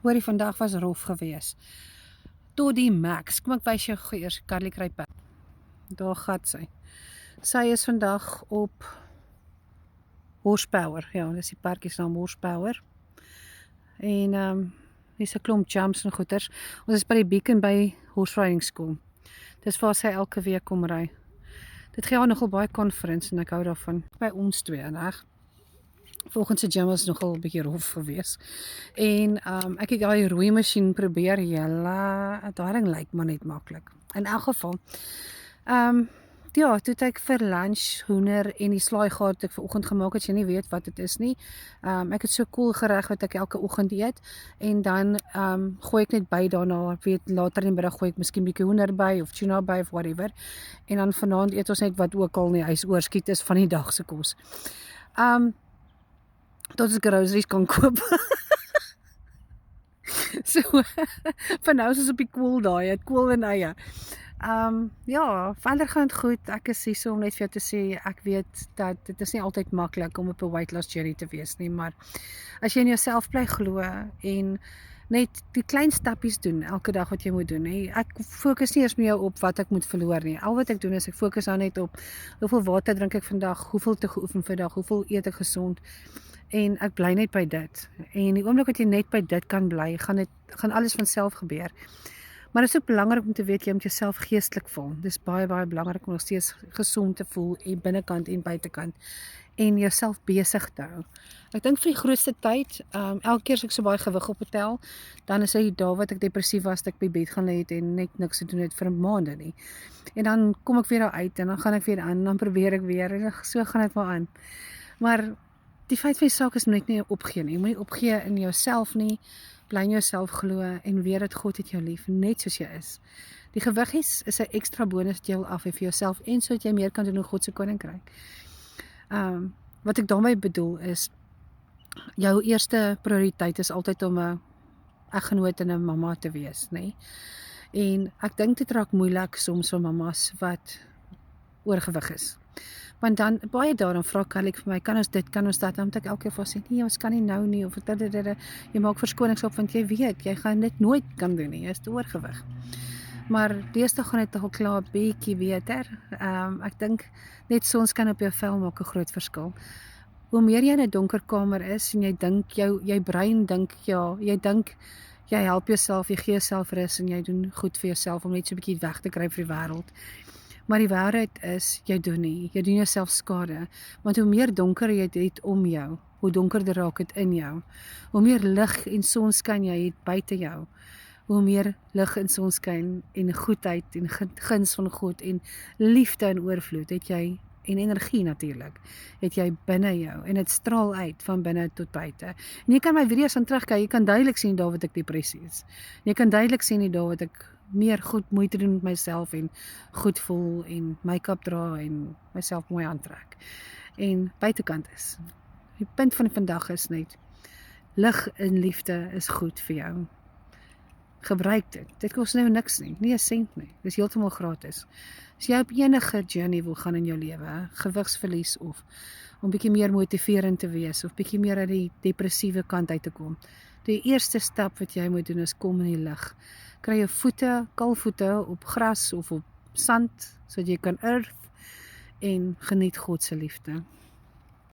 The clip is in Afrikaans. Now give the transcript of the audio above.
Hoorie, vandag was rof gewees. Tot die max. Kom ek wys jou gou eers, Carly kry pad. Daar gat sy. Sy is vandag op Horsepower. Ja, dis die parkie se naam Horsepower. En hier's 'n klomp jumps en goeters. Ons is by die Beacon by Horse Riding School. Dis waar sy elke week kom ry. Dit gee haar nogal baie conference en ek hou daarvan. By ons twee, reg? Volgens se gym was nogal 'n bietjie rof gewees. En ek het daai rooi masjien probeer, jylle, daai ding lyk maar net maklik. In elk geval, ja, toe het ek vir lunch hoender en die slaaigaar wat ek vanoggend gemaak het, as jy nie weet wat dit is nie. Ek het so cool gereg wat ek elke oggend eet en dan gooi ek net by daarna, weet later in die middag gooi ek miskien bietjie hoender by of tuna by of whatever. En dan vanaand eet ons net wat ook al in die huis oorskiet is van die dag se kos. Tot ons groceries kan koop. So, van nou is ons op die kool daai, het kool en eie. Ja, verder gaan het goed. Ek is hier om net vir jou te sê, ek weet dat dit is nie altyd maklik om op 'n weight loss journey te wees nie, maar as jy in jouself bly glo en net die klein stappies doen elke dag wat jy moet doen. Ek fokus nie eers meer op wat ek moet verloor nie. Al wat ek doen is ek fokus dan net op hoeveel water drink ek vandag, hoeveel te geoefen vandag, hoeveel eet ek gesond. En ek bly net by dit. En die oomblik wat jy net by dit kan bly, gaan alles van self gebeur. Maar dit is ook belangrik om te weet, jy moet jouself geestelik voel. Dit is baie, baie belangrik om nog steeds gesond te voel, en binnekant en buitekant. En jouself besig te hou. Ek dink vir die grootste tyd, elke keer as ek so baie gewig optel, dan is dit daar wat ek depressief was, dat ek by bed gaan lê het en net niks te doen het vir 'n maand nie. En dan kom ek weer daar uit en dan gaan ek weer aan, en dan probeer ek weer, en so gaan dit maar aan. Maar die feit van die saak is net nie opgee nie. Jy moet nie opgee in jouself nie, bly in jouself glo en weet dat God het jou lief, net soos jy is. Die gewig is 'n ekstra bonus wat jy wil af hê vir jouself en sodat jy meer kan doen in God se koninkryk. Wat ek daarmee bedoel is, jou eerste prioriteit is altyd om 'n eggenoot en 'n mamma te wees, nê? En ek dink dit raak moeilik soms vir mammas wat oorgewig is. Want dan, baie daarom vra Carly vir my, kan ons dit, kan ons dat, dan moet ek elke keer vir sê, nee, ons kan nie nou nie, of jy maak verskonings op, want jy weet, jy gaan dit nooit kan doen nie, jy is te oorgewig. Maar deesdae gaan dit al klaar bietjie beter. Ek dink net sons kan op jou vel maak 'n groot verskil. Hoe meer jy in 'n donker kamer is en jy dink jy brein dink jy dink jy help jouself, jy gee jouself rus en jy doen goed vir jouself om net so 'n bietjie weg te kry vir die wêreld. Maar die waarheid is, jy doen jouself skade, want hoe meer donker jy het om jou, hoe donkerder raak dit in jou. Hoe meer lig en sonskyn jy het buite jou, hoe meer lig en sonskyn en goedheid en guns van God en liefde en oorvloed het jy, en energie natuurlik, het jy binne jou, en dit straal uit van binne tot buite. En jy kan my video's aan terugkyk, jy kan duidelik sien daar wat ek depressie is. En jy kan duidelik sien daar wat ek meer goed moeite doen met myself en goed voel en make-up dra en myself mooi aantrek. En buitekant is. Die punt van vandag is net, lig en liefde is goed vir jou. Gebruik dit. Dit kos nou niks nie, nie 'n sent nie. Dis heeltemal gratis. As jy op enige journey wil gaan in jou lewe, gewigsverlies of om bietjie meer motiverend te wees of bietjie meer uit die depressiewe kant uit te kom. Die eerste stap wat jy moet doen is kom in die lig. Kry jou voete, kalvoete op gras of op sand, sodat jy kan earth en geniet God se liefde.